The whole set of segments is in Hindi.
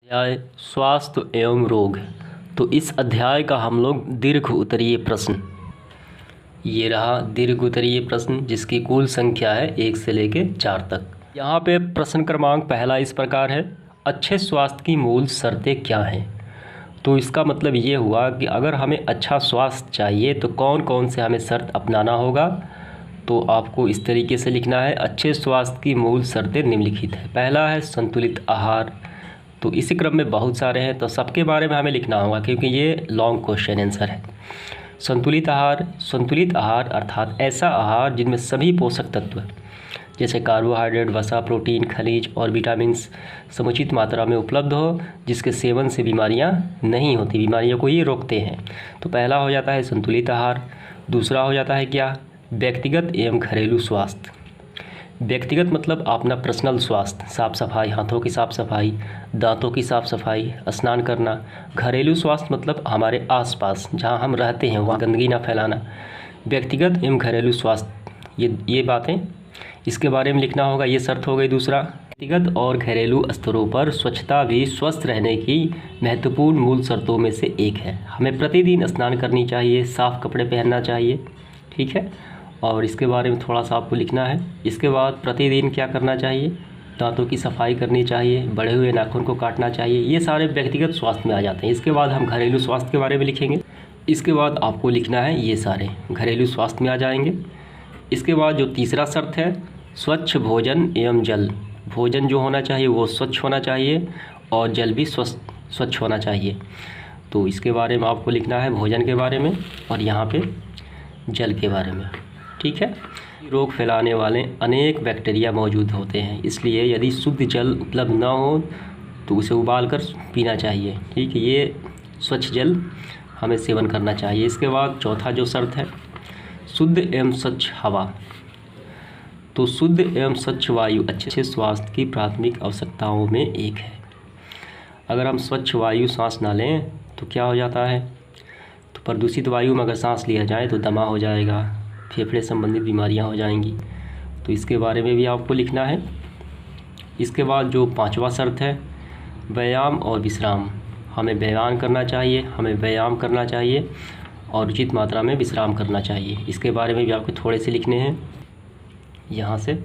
अध्याय स्वास्थ्य एवं रोग। तो इस अध्याय का हम लोग दीर्घ उत्तरीय प्रश्न, ये रहा दीर्घ उत्तरीय प्रश्न जिसकी कुल संख्या है 1 से लेके 4 तक। यहाँ पे प्रश्न क्रमांक पहला इस प्रकार है, अच्छे स्वास्थ्य की मूल शर्तें क्या हैं। तो इसका मतलब ये हुआ कि अगर हमें अच्छा स्वास्थ्य चाहिए तो कौन कौन से हमें शर्त अपनाना होगा। तो आपको इस तरीके से लिखना है, अच्छे स्वास्थ्य की मूल शर्तें निम्नलिखित है। पहला है संतुलित आहार। तो इसी क्रम में बहुत सारे हैं, तो सबके बारे में हमें लिखना होगा क्योंकि ये लॉन्ग क्वेश्चन आंसर है। संतुलित आहार अर्थात ऐसा आहार जिनमें सभी पोषक तत्व जैसे कार्बोहाइड्रेट, वसा, प्रोटीन, खनिज और विटामिन्स समुचित मात्रा में उपलब्ध हो, जिसके सेवन से बीमारियां नहीं होती, बीमारियों को ये रोकते हैं। तो पहला हो जाता है संतुलित आहार। दूसरा हो जाता है क्या, व्यक्तिगत एवं घरेलू स्वास्थ्य। व्यक्तिगत मतलब अपना पर्सनल स्वास्थ्य, साफ़ सफाई, हाथों की साफ़ सफाई, दांतों की साफ़ सफाई, स्नान करना। घरेलू स्वास्थ्य मतलब हमारे आसपास जहां हम रहते हैं वहाँ गंदगी ना फैलाना। व्यक्तिगत एवं घरेलू स्वास्थ्य ये बातें इसके बारे में लिखना होगा, ये शर्त हो गई। दूसरा, व्यक्तिगत और घरेलू स्तरों पर स्वच्छता भी स्वस्थ रहने की महत्वपूर्ण मूल शर्तों में से एक है। हमें प्रतिदिन स्नान करनी चाहिए, साफ़ कपड़े पहनना चाहिए, ठीक है। और इसके बारे में थोड़ा सा आपको लिखना है। इसके बाद प्रतिदिन क्या करना चाहिए, दांतों की सफाई करनी चाहिए, बढ़े हुए नाखून को काटना चाहिए। ये सारे व्यक्तिगत स्वास्थ्य में आ जाते हैं। इसके बाद हम घरेलू स्वास्थ्य के बारे में लिखेंगे। इसके बाद आपको लिखना है, ये सारे घरेलू स्वास्थ्य में आ जाएंगे। इसके बाद जो तीसरा शर्त है, स्वच्छ भोजन एवं जल। भोजन जो होना चाहिए वो स्वच्छ होना चाहिए और जल भी स्वच्छ होना चाहिए। तो इसके बारे में आपको लिखना है, भोजन के बारे में और यहाँ पे जल के बारे में, ठीक है। रोग फैलाने वाले अनेक बैक्टीरिया मौजूद होते हैं, इसलिए यदि शुद्ध जल उपलब्ध न हो तो उसे उबालकर पीना चाहिए, ठीक है। ये स्वच्छ जल हमें सेवन करना चाहिए। इसके बाद चौथा जो शर्त है, शुद्ध एवं स्वच्छ हवा। तो शुद्ध एवं स्वच्छ वायु अच्छे स्वास्थ्य की प्राथमिक आवश्यकताओं में एक है। अगर हम स्वच्छ वायु सांस ना लें तो क्या हो जाता है, तो प्रदूषित वायु में अगर सांस लिया जाए तो दमा हो जाएगा, फेफड़े संबंधित बीमारियां हो जाएंगी। तो इसके बारे में भी आपको लिखना है। इसके बाद जो पांचवा शर्त है, व्यायाम और विश्राम। हमें व्यायाम करना चाहिए और उचित मात्रा में विश्राम करना चाहिए। इसके बारे में भी आपको थोड़े से लिखने हैं यहाँ से।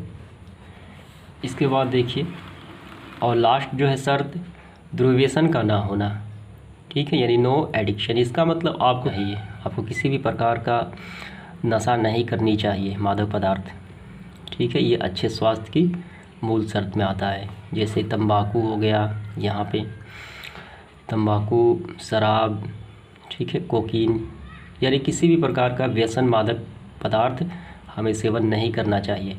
इसके बाद देखिए, और लास्ट जो है शर्त, दुर्व्यसन का ना होना, ठीक है, यानी नो एडिक्शन। इसका मतलब आपको किसी भी प्रकार का नशा नहीं करनी चाहिए, मादक पदार्थ, ठीक है। ये अच्छे स्वास्थ्य की मूल शर्त में आता है। जैसे तंबाकू हो गया, यहाँ पे तंबाकू, शराब, ठीक है, कोकीन, यानी किसी भी प्रकार का व्यसन मादक पदार्थ हमें सेवन नहीं करना चाहिए।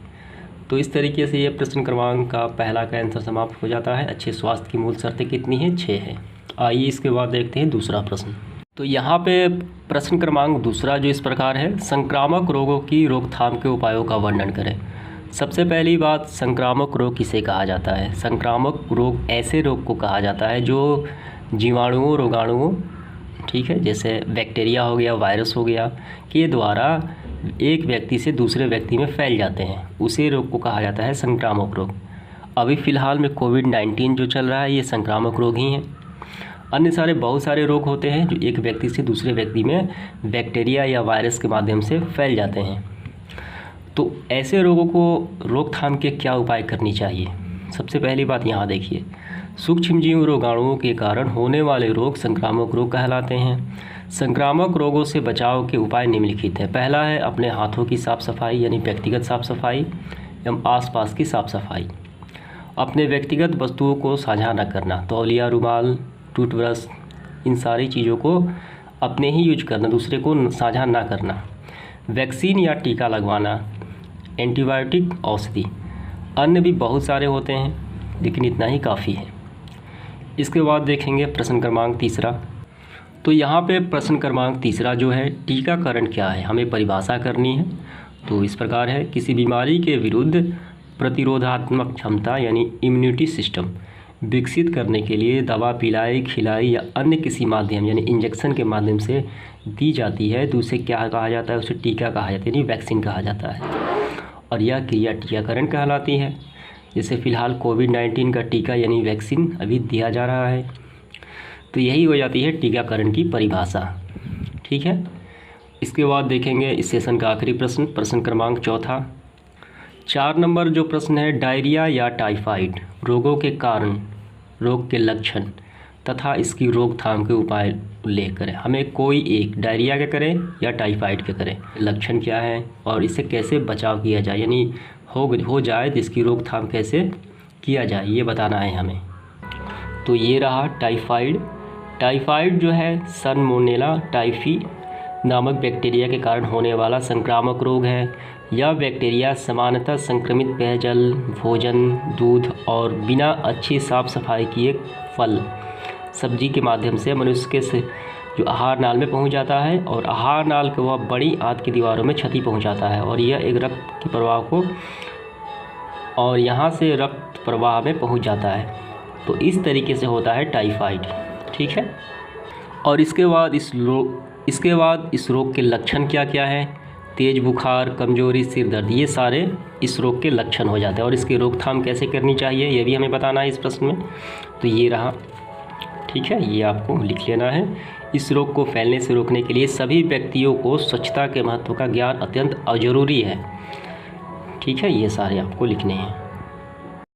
तो इस तरीके से ये प्रश्न क्रमांक का पहला का आंसर समाप्त हो जाता है। अच्छे स्वास्थ्य की मूल शर्तें कितनी हैं, 6 हैं। आइए इसके बाद देखते हैं दूसरा प्रश्न। तो यहाँ पे प्रश्न क्रमांक दूसरा जो इस प्रकार है, संक्रामक रोगों की रोकथाम के उपायों का वर्णन करें। सबसे पहली बात, संक्रामक रोग किसे कहा जाता है। संक्रामक रोग ऐसे रोग को कहा जाता है जो जीवाणुओं, रोगाणुओं, ठीक है, जैसे बैक्टीरिया हो गया, वायरस हो गया, के द्वारा एक व्यक्ति से दूसरे व्यक्ति में फैल जाते हैं, उसे रोग को कहा जाता है संक्रामक रोग। अभी फ़िलहाल में कोविड-19 जो चल रहा है ये संक्रामक रोग ही हैं। अन्य बहुत सारे रोग होते हैं जो एक व्यक्ति से दूसरे व्यक्ति में बैक्टीरिया या वायरस के माध्यम से फैल जाते हैं। तो ऐसे रोगों को रोकथाम के क्या उपाय करनी चाहिए। सबसे पहली बात यहाँ देखिए, सूक्ष्मजीव रोगाणुओं के कारण होने वाले रोग संक्रामक रोग कहलाते हैं। संक्रामक रोगों से बचाव के उपाय निम्नलिखित हैं। पहला है अपने हाथों की साफ़ सफाई, यानी व्यक्तिगत साफ़ सफाई एवं आसपास की साफ़ सफाई। अपने व्यक्तिगत वस्तुओं को साझा न करना, तौलिया, रुमाल, टूथब्रश, इन सारी चीज़ों को अपने ही यूज करना, दूसरे को साझा ना करना। वैक्सीन या टीका लगवाना, एंटीबायोटिक औषधि। अन्य भी बहुत सारे होते हैं लेकिन इतना ही काफ़ी है। इसके बाद देखेंगे प्रश्न क्रमांक तीसरा। तो यहाँ पे प्रश्न क्रमांक तीसरा जो है, टीकाकरण क्या है, हमें परिभाषा करनी है। तो इस प्रकार है, किसी बीमारी के विरुद्ध प्रतिरोधात्मक क्षमता यानी इम्यूनिटी सिस्टम विकसित करने के लिए दवा पिलाई, खिलाई या अन्य किसी माध्यम यानी इंजेक्शन के माध्यम से दी जाती है तो उसे क्या कहा जाता है, उसे टीका कहा जाता है, यानी वैक्सीन कहा जाता है। और यह क्रिया टीकाकरण कहलाती है। जैसे फ़िलहाल कोविड-19 का टीका यानी वैक्सीन अभी दिया जा रहा है। तो यही हो जाती है टीकाकरण की परिभाषा। ठीक है, इसके बाद देखेंगे इस सेशन का आखिरी प्रश्न, प्रश्न क्रमांक 4। 4 नंबर जो प्रश्न है, डायरिया या टाइफाइड रोगों के कारण, रोग के लक्षण तथा इसकी रोकथाम के उपाय उल्लेख करें। हमें कोई एक डायरिया के करें या टाइफाइड के करें, लक्षण क्या है और इससे कैसे बचाव किया जाए, यानी हो जाए तो इसकी रोकथाम कैसे किया जाए, ये बताना है हमें। तो ये रहा टाइफाइड। टाइफाइड जो है सल्मोनेला टाइफी नामक बैक्टीरिया के कारण होने वाला संक्रामक रोग है। यह बैक्टीरिया सामान्यतः संक्रमित पेयजल, भोजन, दूध और बिना अच्छी साफ सफाई किए फल सब्जी के माध्यम से मनुष्य के से जो आहार नाल में पहुंच जाता है और आहार नाल के वह बड़ी आंत की दीवारों में क्षति पहुंचाता है और यह एक रक्त के प्रवाह को और यहाँ से रक्त प्रवाह में पहुंच जाता है। तो इस तरीके से होता है टाइफाइड। ठीक है, और इसके बाद इस रोग के लक्षण क्या क्या हैं? तेज़ बुखार, कमजोरी, सिर दर्द, ये सारे इस रोग के लक्षण हो जाते हैं। और इसकी रोकथाम कैसे करनी चाहिए ये भी हमें बताना है इस प्रश्न में। तो ये रहा, ठीक है, ये आपको लिख लेना है। इस रोग को फैलने से रोकने के लिए सभी व्यक्तियों को स्वच्छता के महत्व का ज्ञान अत्यंत ज़रूरी है। ठीक है, ये सारे आपको लिखने हैं।